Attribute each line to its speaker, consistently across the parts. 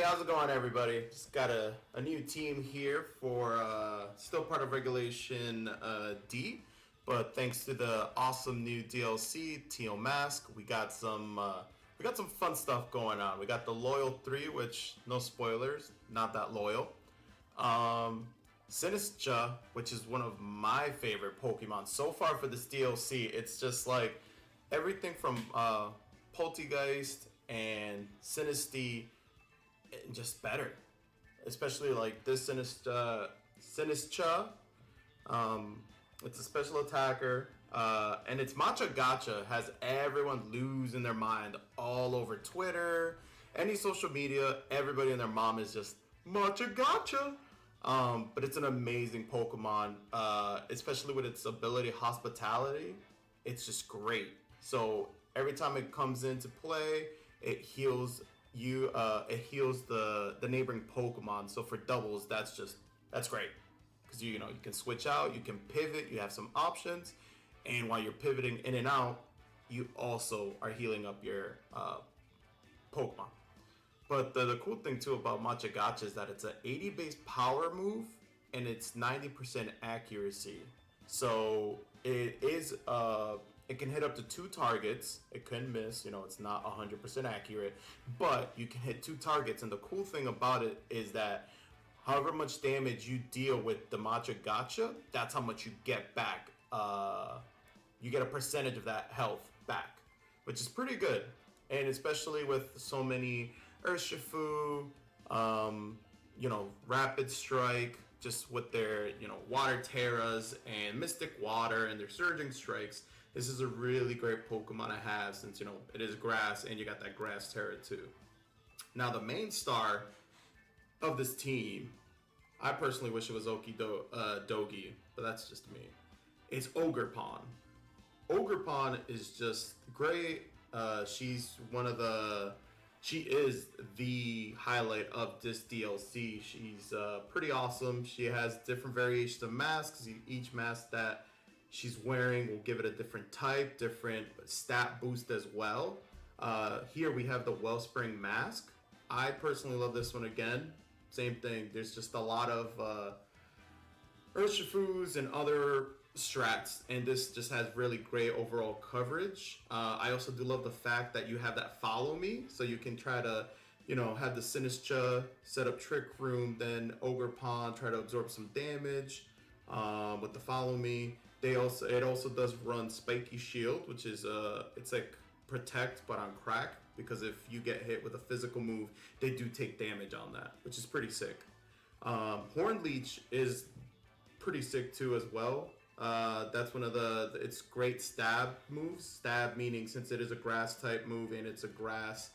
Speaker 1: how's it going, everybody? Just got a new team here for still part of Regulation D, but thanks to the awesome new DLC, Teal Mask, we got some fun stuff going on. We got the Loyal 3, which no spoilers, not that loyal. Sinistcha, which is one of my favorite Pokemon so far for this DLC. It's just like everything from Poltegeist and Sinistea, just better. Especially like this Sinistcha. It's a special attacker, and its Matcha Gotcha has everyone losing their mind all over Twitter, any social media. Everybody and their mom is just Matcha Gotcha. But it's an amazing Pokemon, especially with its ability Hospitality. It's just great. So every time it comes into play, it heals you. It heals the neighboring Pokemon. So for doubles, that's great because you can switch out, you can pivot, you have some options, and while you're pivoting in and out, you also are healing up your Pokemon. But the cool thing too about Matcha Gotcha is that it's an 80 base power move and it's 90% accuracy. So it can hit up to two targets. It can miss, it's not 100% accurate, but you can hit two targets. And the cool thing about it is that however much damage you deal with the Matcha Gotcha, that's how much you get back. You get a percentage of that health back, which is pretty good. And especially with so many Urshifu, Rapid Strike, just with their, Water Terras and Mystic Water and their Surging Strikes, this is a really great Pokemon to have since, it is grass and you got that Grass Terra too. Now, the main star of this team, I personally wish it was Dogi, but that's just me. It's Ogerpon. Ogerpon is just great. She is the highlight of this DLC. She's pretty awesome. She has different variations of masks. Each mask that she's wearing will give it a different type, different stat boost as well. Here we have the Wellspring mask. I personally love this one again. Same thing. There's just a lot of Urshifus and other strats, and this just has really great overall coverage. I also do love the fact that you have that follow me, so you can try to, have the Sinistcha set up Trick Room, then Ogerpon try to absorb some damage with the follow me. It also does run Spiky Shield, which is it's like protect but on crack, because if you get hit with a physical move, they do take damage on that, which is pretty sick. Horn Leech is pretty sick too as well. That's one of it's great stab moves. Stab meaning since it is a grass type move and it's a grass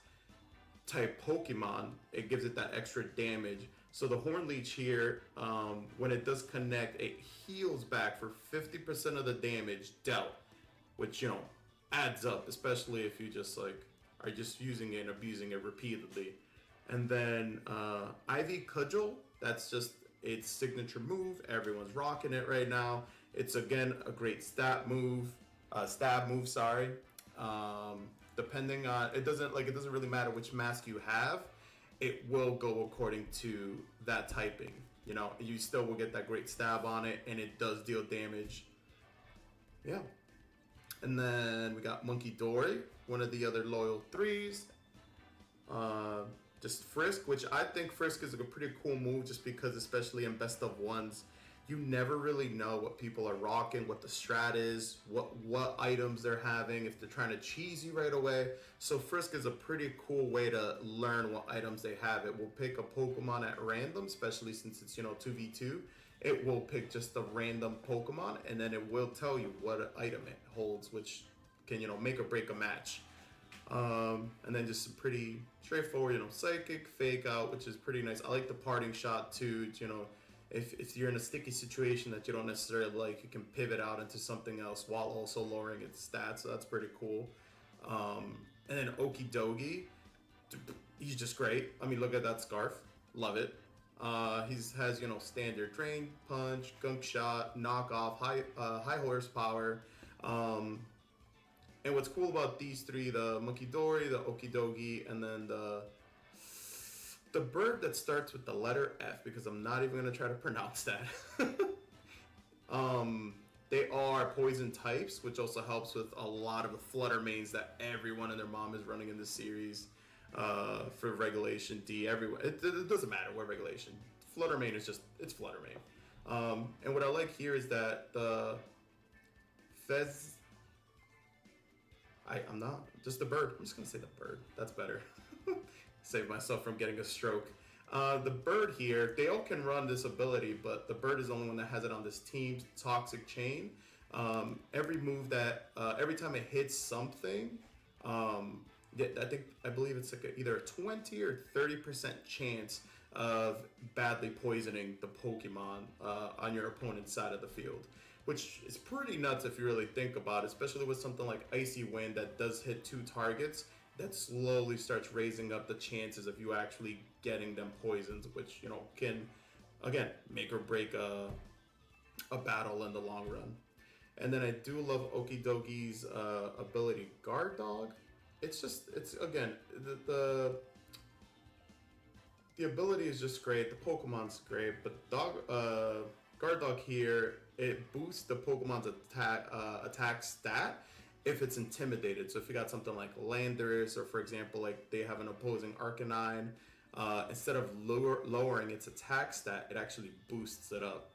Speaker 1: type Pokemon, it gives it that extra damage. So the Horn Leech here, when it does connect, it heals back for 50% of the damage dealt, which adds up, especially if you just are just using it and abusing it repeatedly. And then Ivy Cudgel, that's just its signature move. Everyone's rocking it right now. It's again a great stab move. Sorry. Depending on it doesn't really matter which mask you have. It will go according to that typing. You still will get that great stab on it, and it does deal damage. Yeah. And then we got Monkey Dory, one of the other loyal 3s. Just Frisk, which I think Frisk is a pretty cool move just because, especially in best of ones, you never really know what people are rocking, what the strat is, what items they're having, if they're trying to cheese you right away. So Frisk is a pretty cool way to learn what items they have. It will pick a Pokemon at random, especially since it's 2v2. It will pick just a random Pokemon, and then it will tell you what item it holds, which can make or break a match. And then just some pretty straightforward, Psychic, Fake Out, which is pretty nice. I like the Parting Shot too. If you're in a sticky situation that you don't necessarily like, you can pivot out into something else while also lowering its stats. So that's pretty cool. And then Okidogi, he's just great. I mean, look at that scarf. Love it. He has standard Drain Punch, Gunk Shot, Knock Off, high horsepower. And what's cool about these three, the Monkey Dory, the Okidogi, and then the the bird that starts with the letter F, because I'm not even gonna try to pronounce that. um, they are poison types, which also helps with a lot of the flutter mains that everyone and their mom is running in this series. For regulation D, everyone it doesn't matter what regulation. Flutter main is just it's flutter main. And what I like here is that the Fez. I'm not just the bird. I'm just gonna say the bird. That's better. Save myself from getting a stroke. The bird here, they all can run this ability, but the bird is the only one that has it on this team's Toxic Chain. Every move that, every time it hits something, I believe it's like either a 20 or 30% chance of badly poisoning the Pokemon on your opponent's side of the field, which is pretty nuts if you really think about it, especially with something like Icy Wind that does hit 2 targets. That slowly starts raising up the chances of you actually getting them poisoned, which can again make or break a battle in the long run. And then I do love Okidogi's ability, Guard Dog. It's again the ability is just great. The Pokemon's great, but Guard Dog here, it boosts the Pokemon's attack stat if it's intimidated. So if you got something like Landorus, or for example, like they have an opposing Arcanine, instead of lowering its attack stat, it actually boosts it up.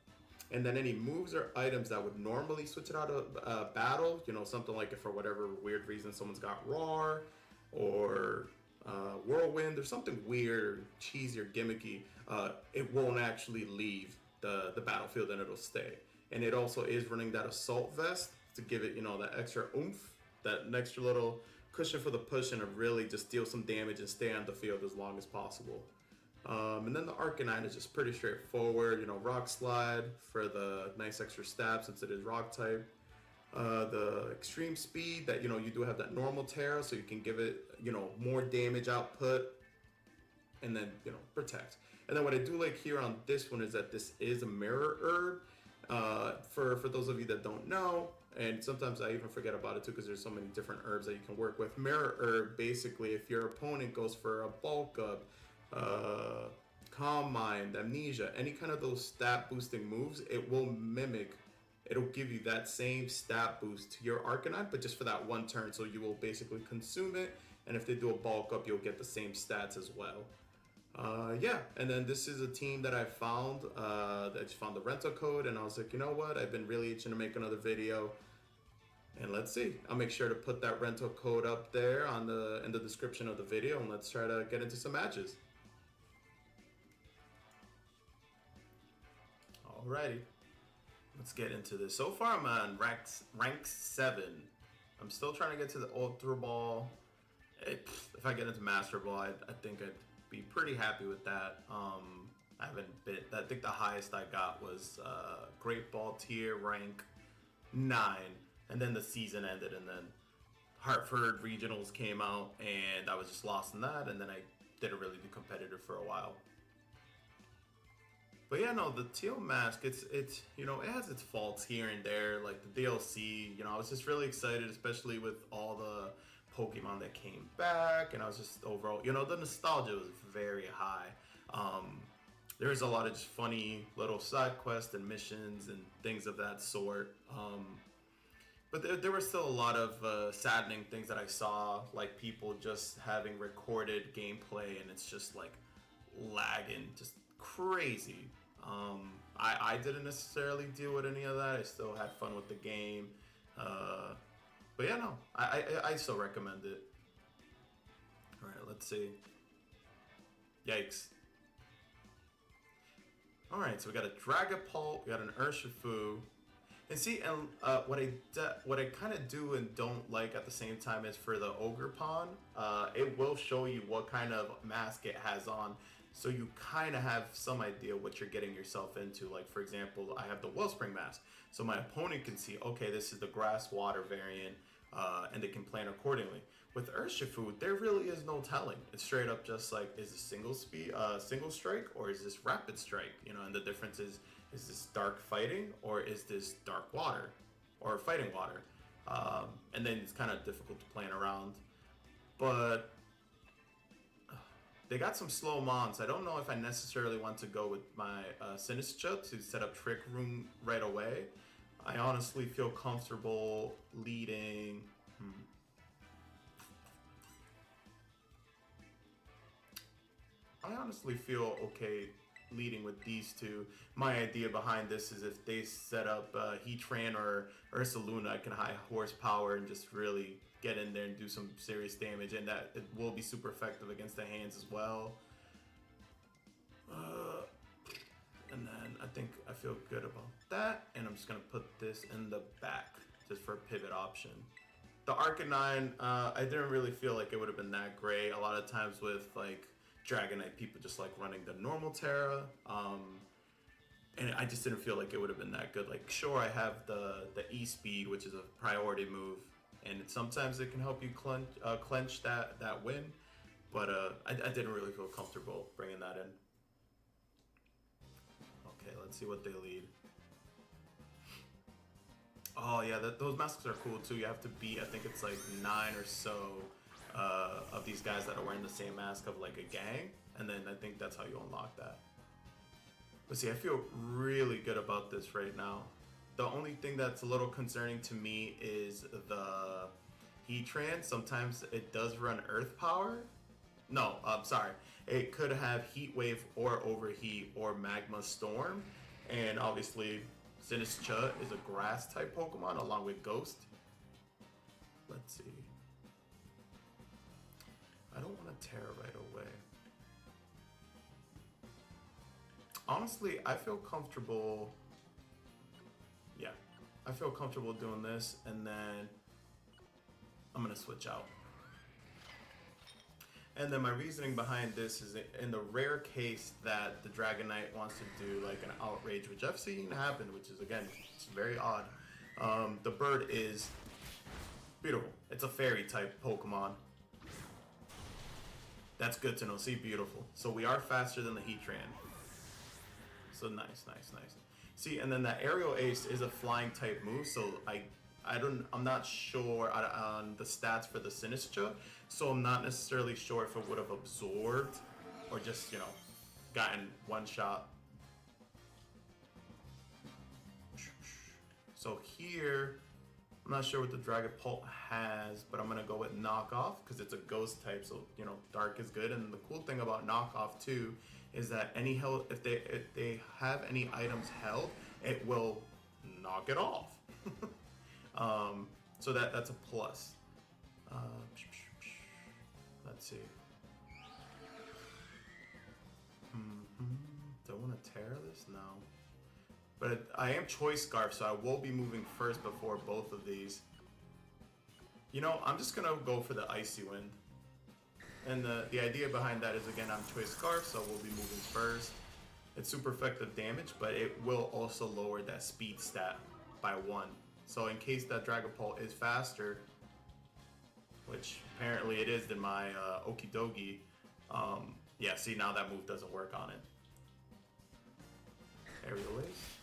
Speaker 1: And then any moves or items that would normally switch it out of battle, something like if for whatever weird reason someone's got Roar or Whirlwind or something weird, cheesy or gimmicky, it won't actually leave the battlefield and it'll stay. And it also is running that Assault Vest to give it, that extra oomph, that extra little cushion for the push, and to really just deal some damage and stay on the field as long as possible. And then the Arcanine is just pretty straightforward. Rock Slide for the nice extra stab since it is Rock type. The extreme speed that you do have that normal Terra, so you can give it more damage output, and then protect. And then what I do like here on this one is that this is a mirror herb. For those of you that don't know, and sometimes I even forget about it too because there's so many different herbs that you can work with. Mirror herb, basically, if your opponent goes for a bulk up, Calm Mind, Amnesia, any kind of those stat boosting moves, it'll give you that same stat boost to your Arcanine, but just for that one turn. So you will basically consume it, and if they do a bulk up, you'll get the same stats as well. And then this is a team that I found, that I just found the rental code, and I was like, you know what, I've been really itching to make another video, and let's see. I'll make sure to put that rental code up there in the description of the video, and let's try to get into some matches. Alrighty, let's get into this. So far I'm on rank 7. I'm still trying to get to the Ultra Ball. If I get into Master Ball, I think I'd be pretty happy with that. I think the highest I got was Great Ball tier rank 9, and then the season ended, and then Hartford Regionals came out, and I was just lost in that, and then I didn't really do competitive for a while. But yeah, no, the Teal Mask, it has its faults here and there, like the DLC. I was just really excited, especially with all the Pokemon that came back, and I was just overall, the nostalgia was very high. There was a lot of just funny little side quests and missions and things of that sort. But there were still a lot of saddening things that I saw, like people just having recorded gameplay and it's just like lagging, just crazy. I didn't necessarily deal with any of that. I still had fun with the game. But yeah, no, I still recommend it. All right, let's see. Yikes. All right, so we got a Dragapult, we got an Urshifu. And see, and what I kind of do and don't like at the same time is for the Ogerpon, it will show you what kind of mask it has on, so you kind of have some idea what you're getting yourself into. Like, for example, I have the Wellspring mask, so my opponent can see, okay, this is the Grass Water variant, and they can plan accordingly. With Urshifu, there really is no telling. It's straight up just like, is this single strike, or is this rapid strike? And the difference is this dark fighting, or is this dark water, or fighting water? And then it's kind of difficult to plan around. But They got some slow mons. I don't know if I necessarily want to go with my Sinistcha to set up Trick Room right away. I honestly feel comfortable leading. I honestly feel okay leading with these two. My idea behind this is if they set up Heatran or Ursaluna, I can high horsepower and just really get in there and do some serious damage, and that it will be super effective against the hands as well. And then I think I feel good about that, and I'm just gonna put this in the back just for a pivot option. The Arcanine, I didn't really feel like it would have been that great. A lot of times with like Dragonite, people just like running the normal Terra, and I just didn't feel like it would have been that good. Like, sure, I have the E-Speed, which is a priority move, and sometimes it can help you clench that win, but I didn't really feel comfortable bringing that in. Okay, let's see what they lead. Oh yeah, those masks are cool too. You have to beat, I think it's like 9 or so of these guys that are wearing the same mask of like a gang, and then I think that's how you unlock that. But see, I feel really good about this right now. The only thing that's a little concerning to me is the Heatran. Sometimes it does run Earth Power. No, I'm sorry. It could have Heat Wave or Overheat or Magma Storm. And obviously, Sinistcha is a grass type Pokemon along with Ghost. Let's see. I don't want to Terra right away. Honestly, I feel comfortable. Yeah, I feel comfortable doing this, and then I'm gonna switch out. And then my reasoning behind this is in the rare case that the Dragonite wants to do like an outrage, which I've seen happen, which is again, it's very odd. The bird is beautiful. It's a fairy type Pokemon. That's good to know. See, beautiful. So we are faster than the Heatran. So nice. See, and then that Aerial Ace is a flying type move, so I'm not sure on the stats for the Sinistcha, so I'm not necessarily sure if it would have absorbed or just, gotten one shot. So here, I'm not sure what the Dragapult has, but I'm gonna go with Knockoff because it's a ghost type, so dark is good. And the cool thing about Knockoff too is that any health, if they have any items held, it will knock it off. So that's a plus. Let's see. Do I want to tear this? No. But I am Choice Scarf, so I will be moving first before both of these. I'm just gonna go for the Icy Wind. And the idea behind that is, again, I'm Choice Scarf, so we'll be moving first. It's super effective damage, but it will also lower that speed stat by 1. So in case that Dragapult is faster, which apparently it is than my Okidogi, yeah, see, now that move doesn't work on it. Aerial Ace?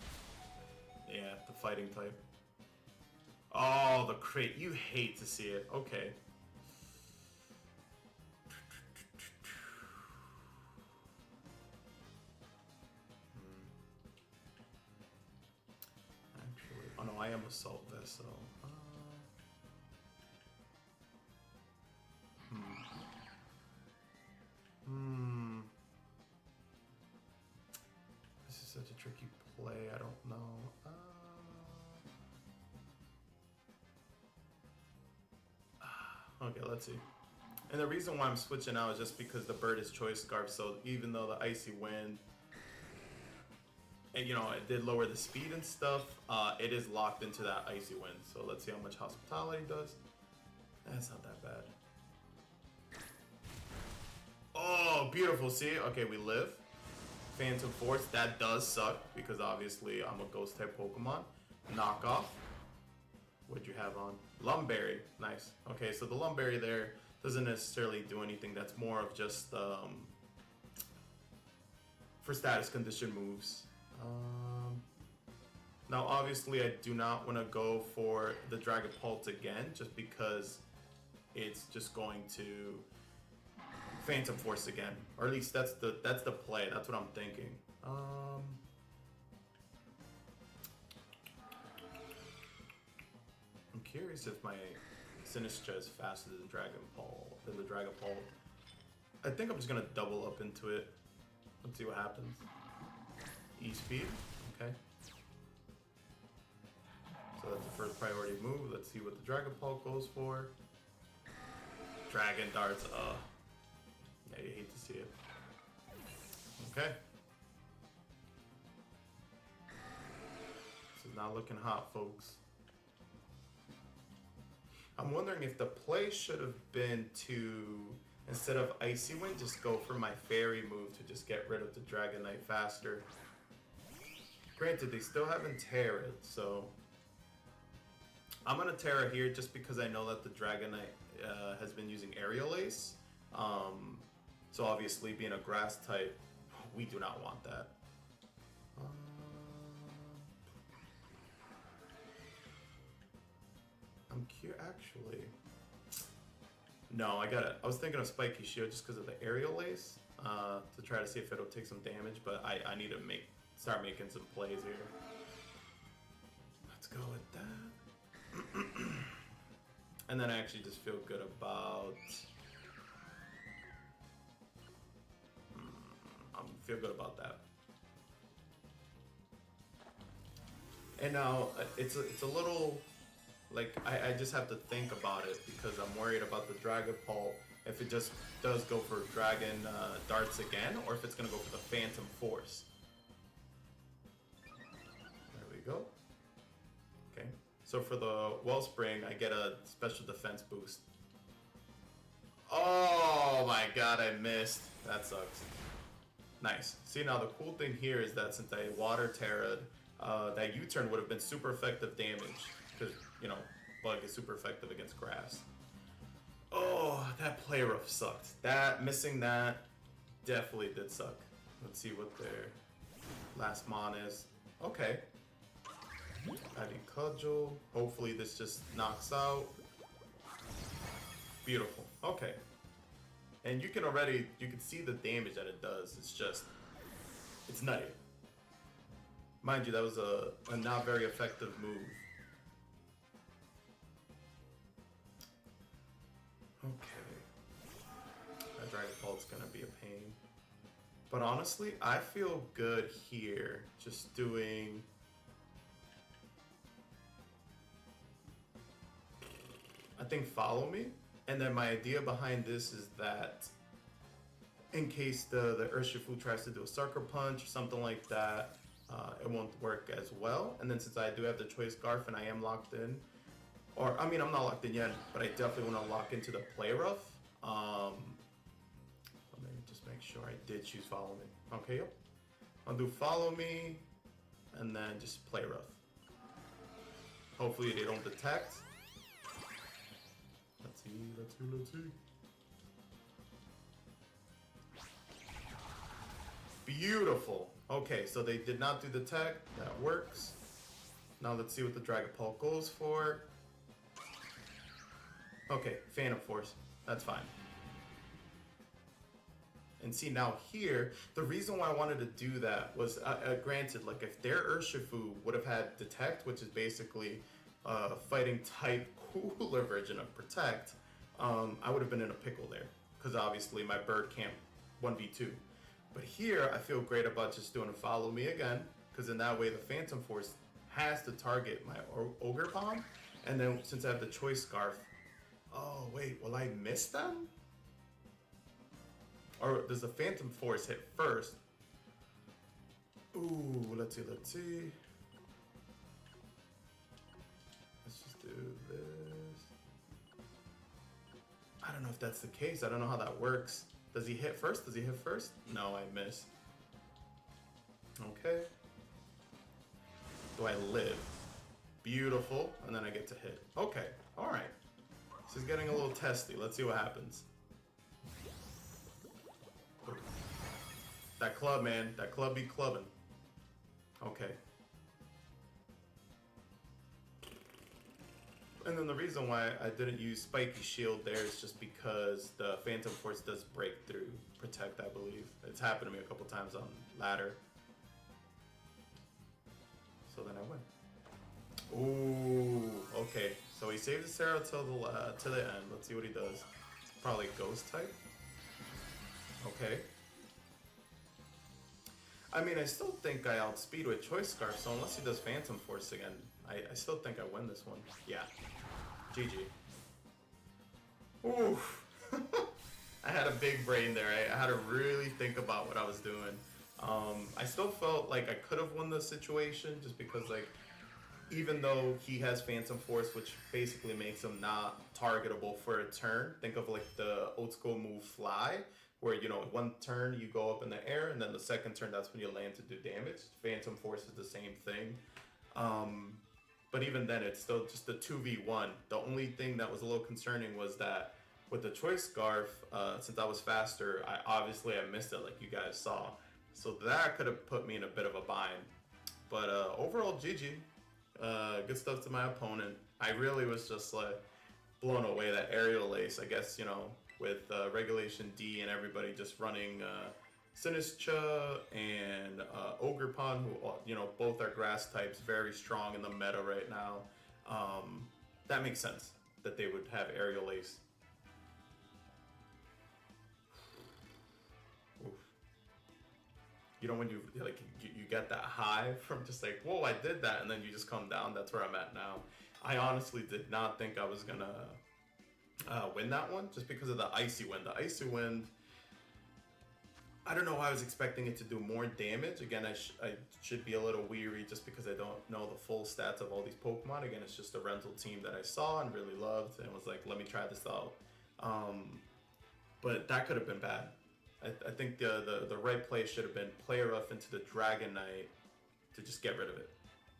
Speaker 1: Yeah, the fighting type. Oh, the crate. You hate to see it. Okay. Actually, oh no, I am Assault Vessel. This is such a tricky play. I don't know. Okay, let's see. And the reason why I'm switching out is just because the bird is Choice Scarf, so even though the Icy Wind, and it did lower the speed and stuff, it is locked into that Icy Wind. So let's see how much Hospitality does. That's not that bad. Oh, beautiful. See? Okay, we live. Phantom Force, that does suck because obviously I'm a ghost type Pokemon. Knockoff. What'd you have on? Lumberry. Nice. Okay, so the Lumberry there doesn't necessarily do anything. That's more of just for status condition moves. Now obviously I do not want to go for the Dragapult again just because it's just going to Phantom Force again, or at least that's the play. That's what I'm thinking. I'm curious if my Sinistcha is faster than Dragon Ball. I think I'm just gonna double up into it. Let's see what happens. E-speed, okay. So that's the first priority move. Let's see what the Dragon Ball goes for. Dragon darts, yeah, you hate to see it. Okay. This is not looking hot, folks. I'm wondering if the play should have been to, instead of Icy Wind, just go for my Fairy move to just get rid of the Dragonite faster. Granted, they still haven't Terra'd, so I'm gonna Terra here just because I know that the Dragonite has been using Aerial Ace. So obviously, being a Grass type, we do not want that. I'm curious, actually. No, I was thinking of Spiky Shield just because of the Aerial Ace to try to see if it'll take some damage, but I need to start making some plays here. Let's go with that. And then I actually just feel good about. Feel good about that. And now it's a little. Like, I just have to think about it because I'm worried about the Dragon Ball, if it just does go for Dragon Darts again, or if it's going to go for the Phantom Force. There we go. Okay, so for the Wellspring, I get a special defense boost. Oh my god, I missed. That sucks. Nice. See, now the cool thing here is that since I Water Terra'd, that U-turn would have been super effective damage. Because, you know, Bug is super effective against Grass. Oh, that Play Rough sucked. Missing that definitely did suck. Let's see what their last mon is. Okay. Adding Cudgel. Hopefully this just knocks out. Beautiful. Okay. And you can see the damage that it does. It's nutty. Mind you, that was a not very effective move. Okay. That Dragon Balt's gonna be a pain. But honestly, I feel good here. Just doing... I think Follow Me. And then my idea behind this is that in case the Urshifu tries to do a Sucker Punch or something like that, it won't work as well. And then since I do have the Choice Scarf and I am locked in, or I mean I'm not locked in yet, but I definitely want to lock into the Play Rough. Let me just make sure I did choose Follow Me. Okay, yep. I'll do Follow Me and then just Play Rough. Hopefully they don't detect. Let's see. Beautiful. Okay, so they did not do the tech. That works. Now let's see what the Dragon Ball goes for. Okay, Phantom Force. That's fine. And see, now here, the reason why I wanted to do that was, granted, like if their Urshifu would have had Detect, which is basically fighting type cooler version of Protect, I would have been in a pickle there. Because obviously my bird can't 1v2. But here, I feel great about just doing a Follow Me again. Because in that way, the Phantom Force has to target my Ogre Bomb. And then since I have the Choice Scarf... Oh, wait, will I miss them? Or does the Phantom Force hit first? Ooh, let's see. Let's just do this. I don't know if that's the case. I don't know how that works. Does he hit first? No, I miss. Okay. Do I live? Beautiful. And then I get to hit. Okay. Alright. This is getting a little testy. Let's see what happens. That club, man. That club be clubbing. Okay. And And then the reason why I didn't use Spiky Shield there is just because the Phantom Force does break through Protect, I believe. It's happened to me a couple times on ladder. So then I win. Ooh, okay. So he saved the Sarah till to the end. Let's see what he does. Probably Ghost type. Okay. I mean, I still think I outspeed with Choice Scarf, so unless he does Phantom Force again, I still think I win this one. Yeah. GG. Oof. I had a big brain there. I had to really think about what I was doing. I still felt like I could have won the situation just because, like, even though he has Phantom Force, which basically makes him not targetable for a turn. Think of like the old school move Fly, where, you know, one turn you go up in the air, and then the second turn that's when you land to do damage. Phantom Force is the same thing. But even then, it's still just a 2v1. The only thing that was a little concerning was that with the Choice Scarf, since I was faster, I missed it like you guys saw. So that could have put me in a bit of a bind. But overall, GG. Good stuff to my opponent. I really was just like blown away that Aerial Ace. I guess, you know, with Regulation D and everybody just running Sinistcha and Ogerpon, who, you know, both are grass types, very strong in the meta right now. That makes sense that they would have Aerial Ace. Oof. You know, when you like you get that high from just like, whoa, I did that, and then you just come down. That's where I'm at now. I honestly did not think I was gonna win that one just because of the Icy Wind. The Icy Wind, I don't know why I was expecting it to do more damage. Again, I should be a little weary just because I don't know the full stats of all these Pokemon. Again, it's just a rental team that I saw and really loved and was like, let me try this out. But that could have been bad. I think the right play should have been play rough into the Dragonite to just get rid of it.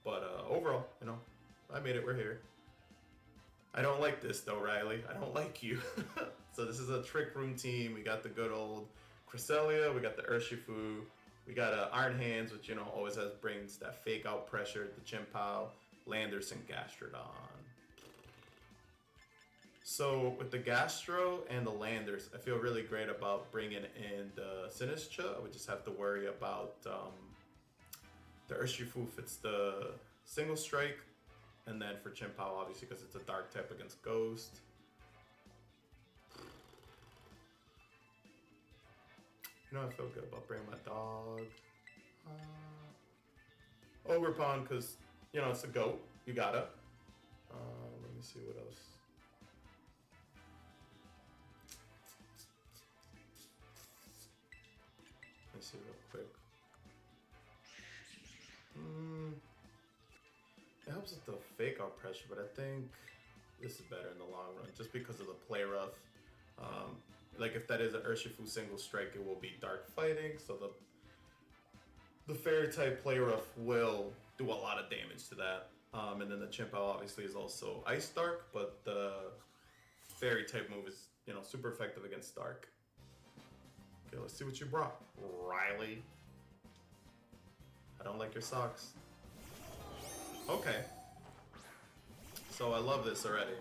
Speaker 1: But overall, you know, I made it. We're here. I don't like this though, Riley. I don't like you. So this is a Trick Room team. We got the good old Cresselia. We got the Urshifu. We got Iron Hands, which, you know, always brings that fake out pressure. The Chien-Pao, Landorus, and Gastrodon. So with the Gastro and the Landorus, I feel really great about bringing in the Sinistcha. We just have to worry about the Urshifu if it's the single strike. And then for Chien-Pao, obviously, because it's a dark type against Ghost. You know, I feel good about bringing my dog. Ogerpon, because, you know, it's a goat. You gotta. Let me see what else. Let me see real quick. It helps with the fake out pressure, but I think this is better in the long run just because of the play rough. Like if that is an Urshifu single strike, it will be dark fighting, so the fairy type play rough will do a lot of damage to that. And then the Chien-Pao obviously is also ice dark, but the fairy type move is, you know, super effective against dark. Okay, let's see what you brought, Riley. I don't like your socks. Okay. So I love this already.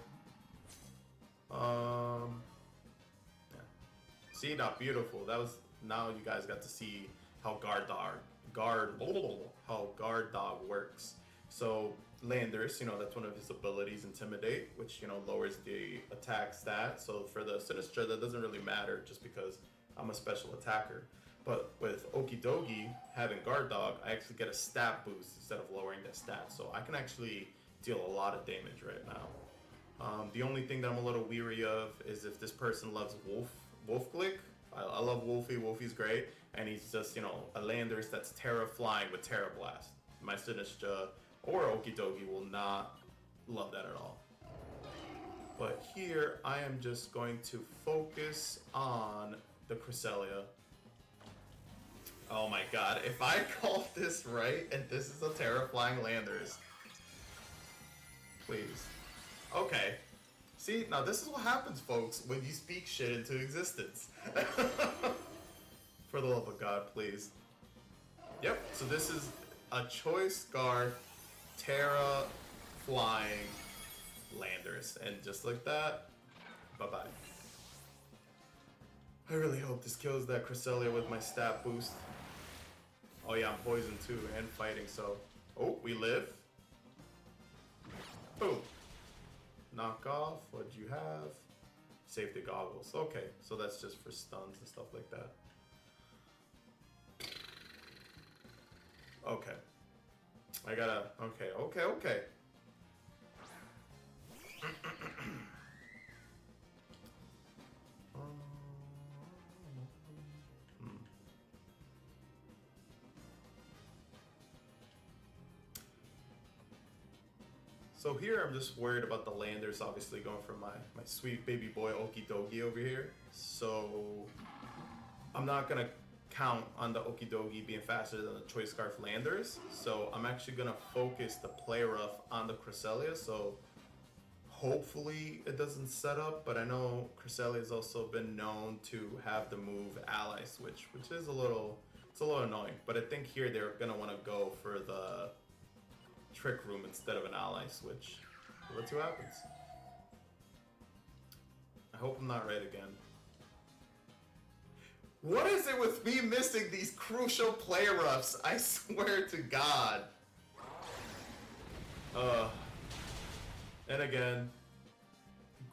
Speaker 1: Yeah. See, not beautiful. That was, now you guys got to see how Guard Dog works. So Landorus, you know, that's one of his abilities, Intimidate, which, you know, lowers the attack stat. So for the Sinistcha, that doesn't really matter just because I'm a special attacker. But with Okidogi having Guard Dog, I actually get a stat boost instead of lowering the stat. So I can actually deal a lot of damage right now. The only thing that I'm a little weary of is if this person loves Wolfglick. I love Wolfie. Wolfie's great. And he's just, you know, a Landorus that's Terra flying with Terra Blast. My Sinistcha or Okidogi will not love that at all. But here, I am just going to focus on the Cresselia. Oh my god, if I called this right, and this is a Terra Flying Landorus. Please. Okay. See, now this is what happens, folks, when you speak shit into existence. For the love of God, please. Yep, so this is a Choice Scarf Terra Flying Landers. And just like that, bye-bye. I really hope this kills that Cresselia with my stat boost. Oh yeah, I'm poisoned too, and fighting, so... Oh, we live. Boom. Knock off, what'd you have? Safety goggles. Okay, so that's just for stuns and stuff like that. Okay. I gotta... Okay. So here I'm just worried about the Landers obviously going for my sweet baby boy Okidogi over here. So I'm not gonna count on the Okidogi being faster than the Choice Scarf Landers. So I'm actually gonna focus the Play Rough on the Cresselia. So hopefully it doesn't set up, but I know Cresselia has also been known to have the move Ally Switch, which is a little annoying. But I think here they're gonna want to go for the Trick Room instead of an Ally Switch. Let's see what happens. I hope I'm not right again. What is it with me missing these crucial play roughs? I swear to God. And again,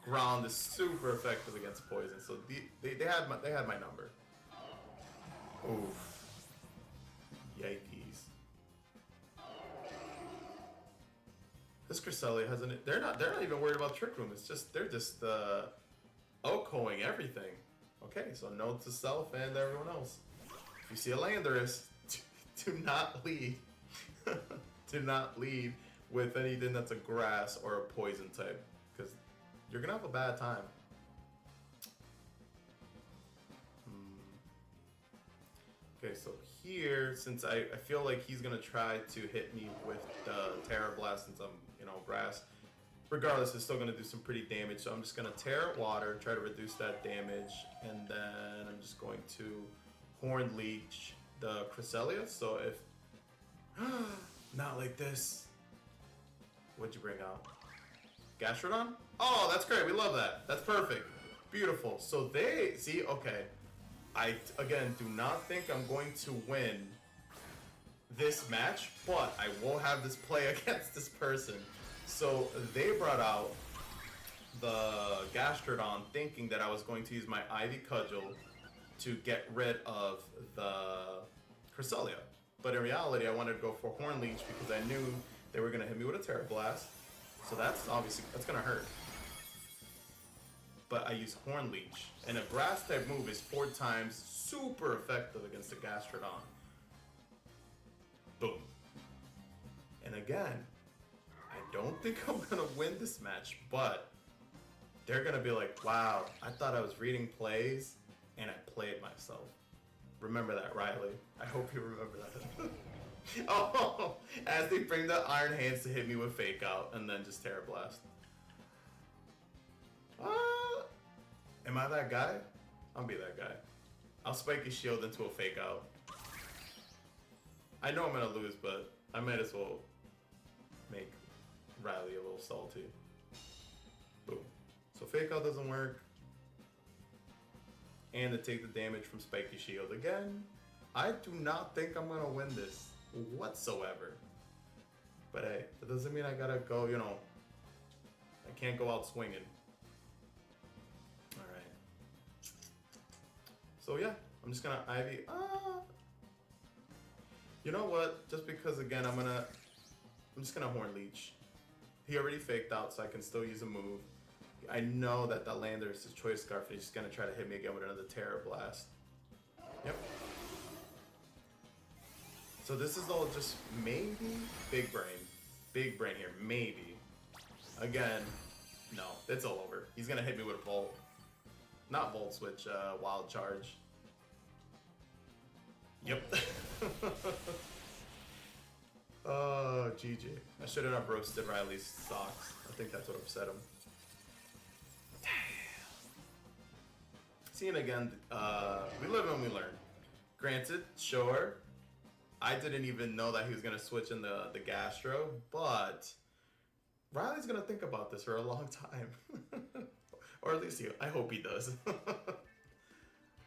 Speaker 1: ground is super effective against poison, so they had my number. Oof. Yikes. This Cresselia hasn't. They're not even worried about Trick Room. It's just they're just OHKOing everything. Okay, so note to self and everyone else. If you see a Landorus, do not lead. Do not lead with anything that's a grass or a poison type, because you're gonna have a bad time. Okay, so here, since I feel like he's gonna try to hit me with the Terra Blast since I'm, grass. Regardless, it's still gonna do some pretty damage, so I'm just gonna Terra Water, try to reduce that damage, and then I'm just going to Horn Leech the Cresselia. So if not like this, what'd you bring out? Gastrodon? Oh, that's great. We love that. That's perfect. Beautiful. So they see. Okay. I, again, do not think I'm going to win this match, but I will have this play against this person. So they brought out the Gastrodon thinking that I was going to use my Ivy Cudgel to get rid of the Cresselia. But in reality, I wanted to go for Horn Leech because I knew they were going to hit me with a Terra Blast. So that's obviously, that's going to hurt. But I use Horn Leech, and a grass type move is 4 times super effective against the Gastrodon. Boom. And again, I don't think I'm gonna win this match, but they're gonna be like, wow, I thought I was reading plays, and I played myself. Remember that, Riley. I hope you remember that. Oh, as they bring the Iron Hands to hit me with Fake Out, and then just Terra Blast. Am I that guy? I'll be that guy. I'll spike his shield into a Fake Out. I know I'm gonna lose, but I might as well make Riley a little salty. Boom. So Fake Out doesn't work. And to take the damage from Spiky Shield again. I do not think I'm gonna win this whatsoever. But hey, that doesn't mean I gotta go, I can't go out swinging. So yeah, I'm just gonna Ivy. You know what? Just because again, I'm just gonna Horn Leech. He already faked out, so I can still use a move. I know that the Landorus is Choice Scarf. He's just gonna try to hit me again with another Terra Blast. Yep. So this is all just maybe big brain here, maybe. Again, no, it's all over. He's gonna hit me with a Volt. Not Volt Switch, Wild Charge. Yep. Oh, GG. I should have not roasted Riley's socks. I think that's what upset him. Damn. Seeing again, we live and we learn. Granted, sure, I didn't even know that he was going to switch in the Gastro, but Riley's gonna think about this for a long time. Or at least I hope he does.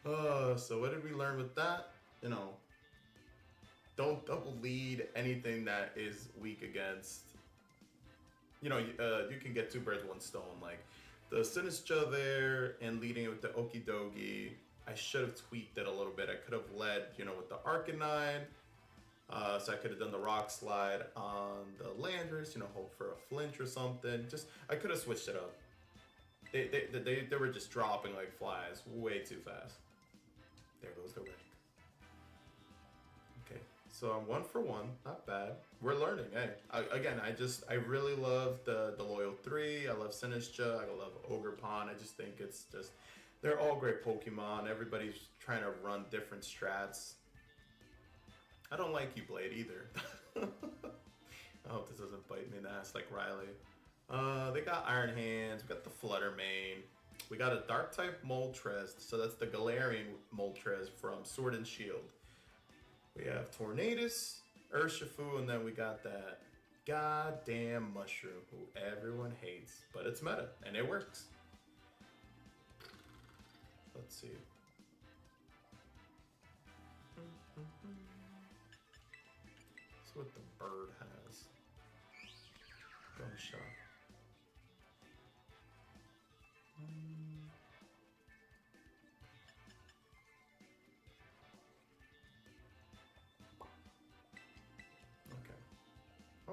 Speaker 1: So what did we learn with that? You know, don't double lead anything that is weak against. You know, you can get two birds, one stone. Like the Sinistcha there and leading it with the Okidogi. I should have tweaked it a little bit. I could have led, you know, with the Arcanine. So I could have done the Rock Slide on the Landorus, you know, hope for a flinch or something. Just, I could have switched it up. They were just dropping like flies way too fast. There goes the wreck. Okay, so I'm 1 for 1, not bad. We're learning, hey. I really love the Loyal 3. I love Sinistcha, I love Ogerpon. I just think it's just, they're all great Pokemon. Everybody's trying to run different strats. I don't like you, Blade, either. I hope this doesn't bite me in the ass like Riley. They got Iron Hands, we got the Flutter Mane. We got a Dark-type Moltres, so that's the Galarian Moltres from Sword and Shield. We have Tornadus, Urshifu, and then we got that goddamn mushroom who everyone hates, but it's meta, and it works. Let's see. That's what the bird has. Gunshot.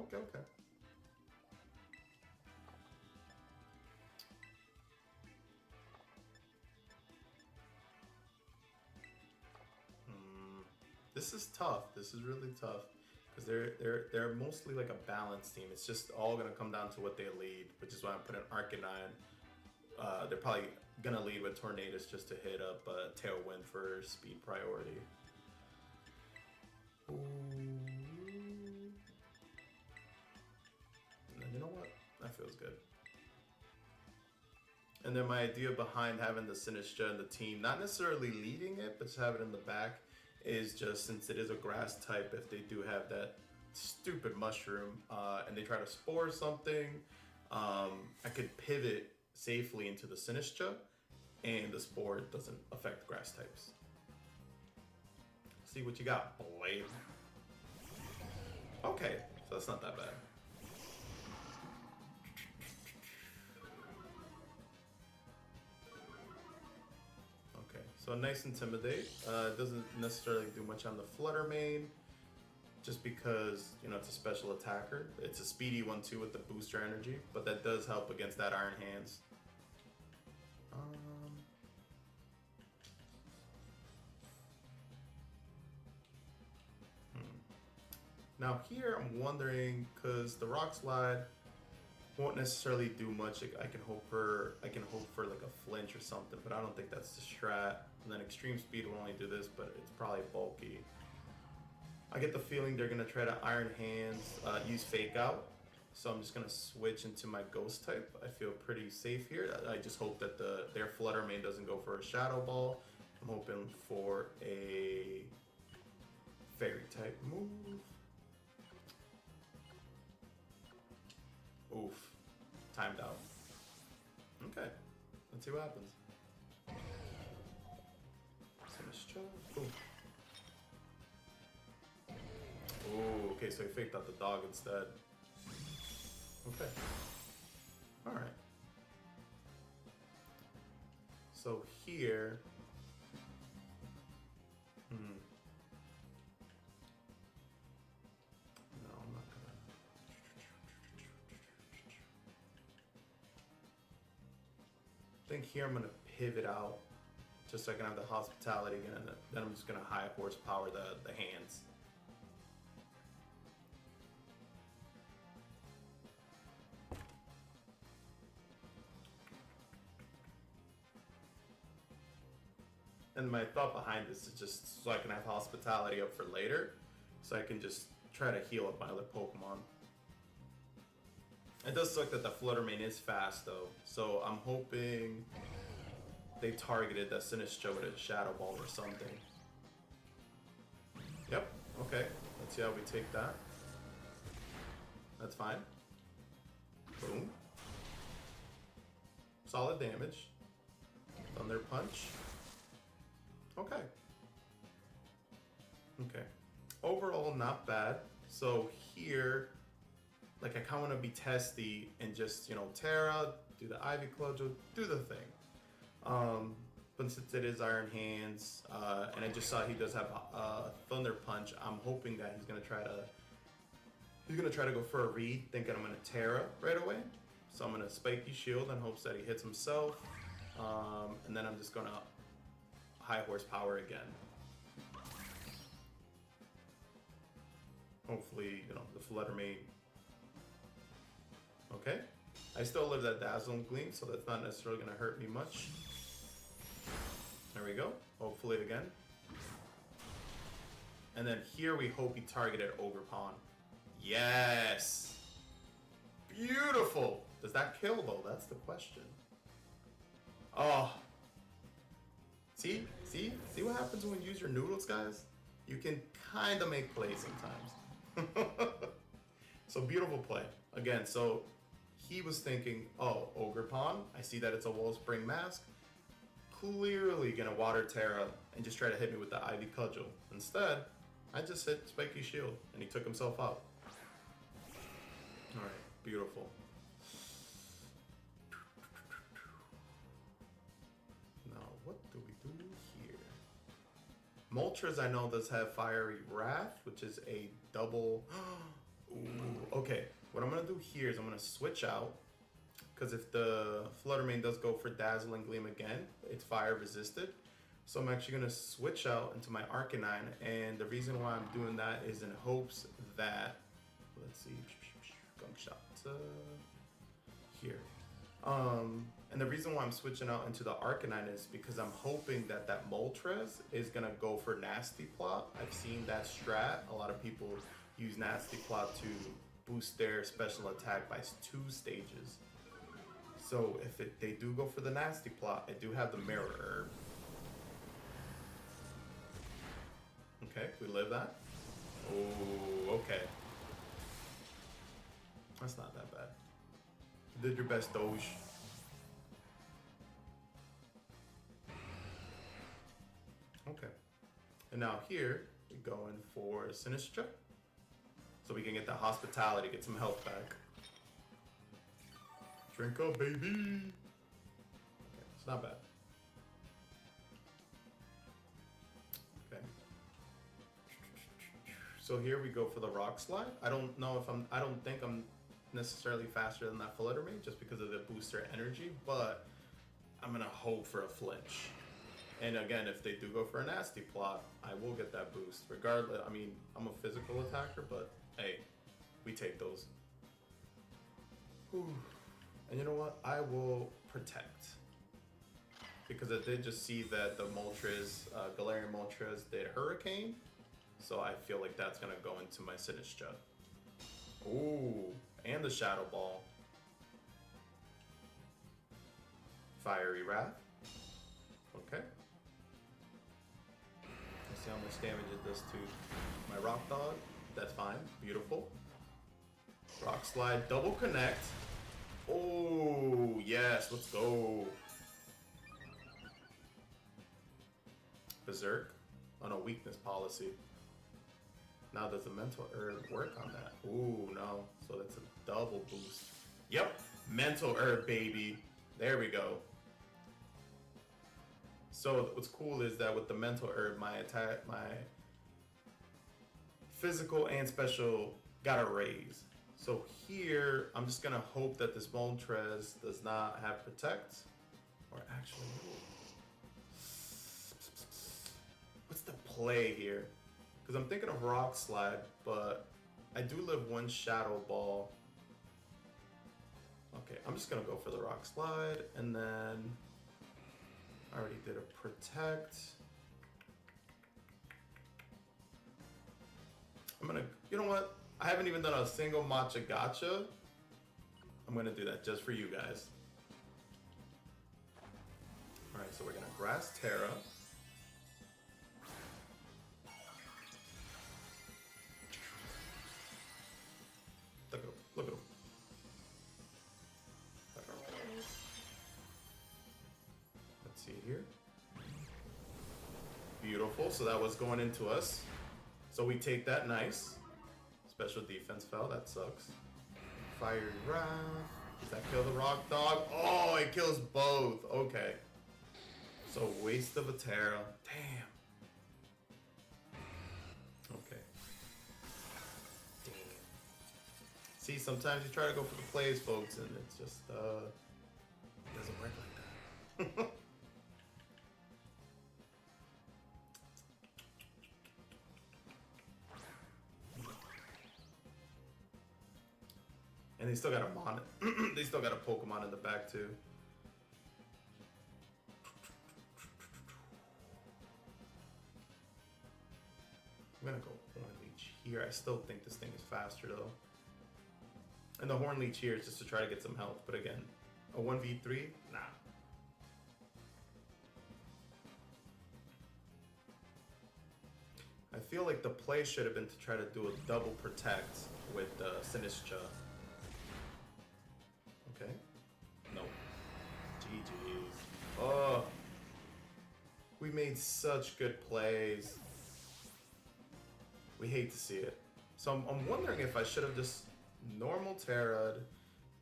Speaker 1: Okay. This is tough. This is really tough because they're mostly like a balanced team. It's just all gonna come down to what they lead, which is why I'm putting Arcanine. They're probably gonna lead with Tornadus just to hit up Tailwind for speed priority. Ooh. You know what? That feels good. And then my idea behind having the Sinistcha in the team, not necessarily leading it, but just have it in the back, is just since it is a grass type, if they do have that stupid mushroom and they try to spore something, I could pivot safely into the Sinistcha and the spore doesn't affect grass types. See what you got, Blade. Okay, so that's not that bad. So nice Intimidate. Doesn't necessarily do much on the Flutter Mane, just because, you know, it's a special attacker. It's a speedy one too with the booster energy, but that does help against that Iron Hands. Now here I'm wondering, because the Rock Slide won't necessarily do much. I can hope for like a flinch or something, but I don't think that's the strat. And then Extreme Speed will only do this, but it's probably bulky. I get the feeling they're gonna try to Iron Hands, use Fake Out. So I'm just gonna switch into my Ghost type. I feel pretty safe here. I just hope that their Flutter Mane doesn't go for a Shadow Ball. I'm hoping for a Fairy type move. Oof. Timed out. Okay. Let's see what happens. Ooh. Ooh, okay, so he faked out the dog instead. Okay. Alright. So here... I think here I'm going to pivot out just so I can have the hospitality again, and then I'm just going to high horsepower the hands. And my thought behind this is just so I can have hospitality up for later, so I can just try to heal up my other Pokemon. It does suck that the Flutter Mane is fast though, so I'm hoping they targeted that Sinistcha with a Shadow Ball or something. Yep, okay. Let's see how we take that. That's fine. Boom. solid damage. Thunder Punch. Okay. Okay. Overall, not bad. So here, like I kind of want to be testy and just, you know, Terra, do the Ivy Cudgel, do the thing. But since it is Iron Hands, and I just saw he does have a Thunder Punch, I'm hoping that he's gonna try to go for a read, thinking I'm gonna Terra right away. So I'm gonna Spiky Shield in hopes that he hits himself, and then I'm just gonna High Horsepower again. Hopefully, you know, the Flutter Mane. Okay, I still live that Dazzling Gleam, so that's not necessarily gonna hurt me much. There we go. Hopefully again. And then here we hope he targeted Ogerpon. Yes! Beautiful! Does that kill though? That's the question. Oh. See what happens when you use your noodles, guys? You can kind of make plays sometimes. So beautiful play. Again, so he was thinking, oh, Ogerpon, I see that it's a Wellspring Mask. Clearly gonna Water Terra and just try to hit me with the Ivy Cudgel. Instead, I just hit Spiky Shield and he took himself out. Alright, beautiful. Now, what do we do here? Moltres, I know, does have Fiery Wrath, which is a double... Ooh, okay, what I'm gonna do here is I'm gonna switch out. Because if the Flutter Mane does go for Dazzling Gleam again, it's fire resisted. So I'm actually going to switch out into my Arcanine, and the reason why I'm doing that is in hopes that, let's see, Gunk Shot here. And the reason why I'm switching out into the Arcanine is because I'm hoping that that Moltres is going to go for Nasty Plot. I've seen that strat. A lot of people use Nasty Plot to boost their special attack by 2 stages. So if they do go for the Nasty Plot, I do have the Mirror Herb. Okay, we live that. Oh, okay. That's not that bad. You did your best, Doge. Okay. And now here, we're going for Sinistra. So we can get the Hospitality, get some health back. Drink up, baby! Okay, it's not bad. Okay. So here we go for the Rock Slide. I don't think I'm necessarily faster than that Flutter Mane just because of the booster energy, but I'm gonna hope for a flinch. And again, if they do go for a Nasty Plot, I will get that boost. Regardless, I mean, I'm a physical attacker, but hey, we take those. Whew. And you know what? I will Protect. Because I did just see that the Moltres, Galarian Moltres did Hurricane. So I feel like that's going to go into my Sinistra. Ooh, and the Shadow Ball. Fiery Wrath. Okay. Let's see how much damage it does to my Rock Dog. That's fine. Beautiful. Rock Slide, double connect. Oh, yes, let's go. Berserk on a weakness policy. Now does the Mental Herb work on that? Ooh, no. So that's a double boost. Yep, Mental Herb, baby. There we go. So what's cool is that with the Mental Herb, my attack, my physical and special got a raise. So here, I'm just gonna hope that this Moltres does not have Protect. Or actually, what's the play here? Because I'm thinking of Rock Slide, but I do live 1 Shadow Ball. Okay, I'm just gonna go for the Rock Slide, and then I already did a Protect. I'm gonna, you know what? I haven't even done a single Matcha Gotcha. I'm gonna do that just for you guys. All right, so we're gonna Grass Terra. Look at him. so that was going into us. So we take that, nice. Special defense fell, that sucks. Fiery Wrath. Does that kill the Rock Dog? Oh, it kills both. Okay. So waste of a Terra. Damn. Okay. Damn. See, sometimes you try to go for the plays, folks, and it's just, it doesn't work like that. And they still got a they still got a Pokemon in the back too. I'm gonna go Horn Leech here. I still think this thing is faster though. And the Horn Leech here is just to try to get some health, but again, a 1v3? Nah. I feel like the play should have been to try to do a double protect with Sinistcha. Okay. Nope. GG's. Oh. We made such good plays. We hate to see it. So I'm wondering if I should have just normal Terra'd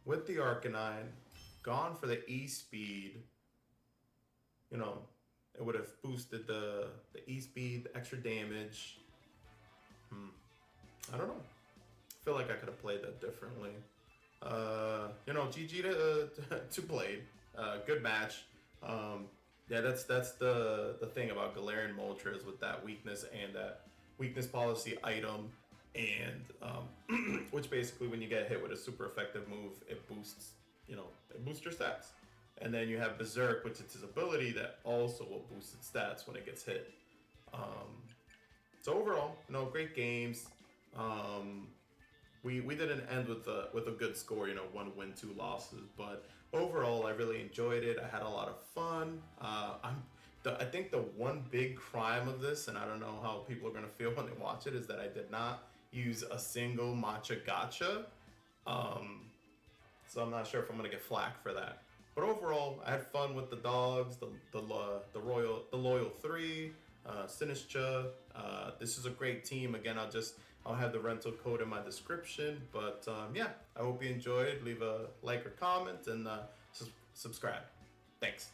Speaker 1: with the Arcanine, gone for the E-Speed. You know, it would have boosted the E-Speed, the extra damage. I don't know. I feel like I could have played that differently. You know, GG to Blade. Good match. Yeah, that's the thing about Galarian Moltres with that weakness and that weakness policy item, and which basically when you get hit with a super effective move, it boosts, you know, it boosts your stats. And then you have Berserk, which is his ability that also will boost its stats when it gets hit. So overall, you know, great games. We didn't end with a good score, you know, 1 win, 2 losses, but overall I really enjoyed it. I had a lot of fun. I think the one big crime of this, and I don't know how people are gonna feel when they watch it, is that I did not use a single matcha gacha. So I'm not sure if I'm gonna get flack for that. But overall, I had fun with the dogs, the loyal 3, Sinistcha. This is a great team. Again, I'll have the rental code in my description. But yeah, I hope you enjoyed. Leave a like or comment and subscribe. Thanks.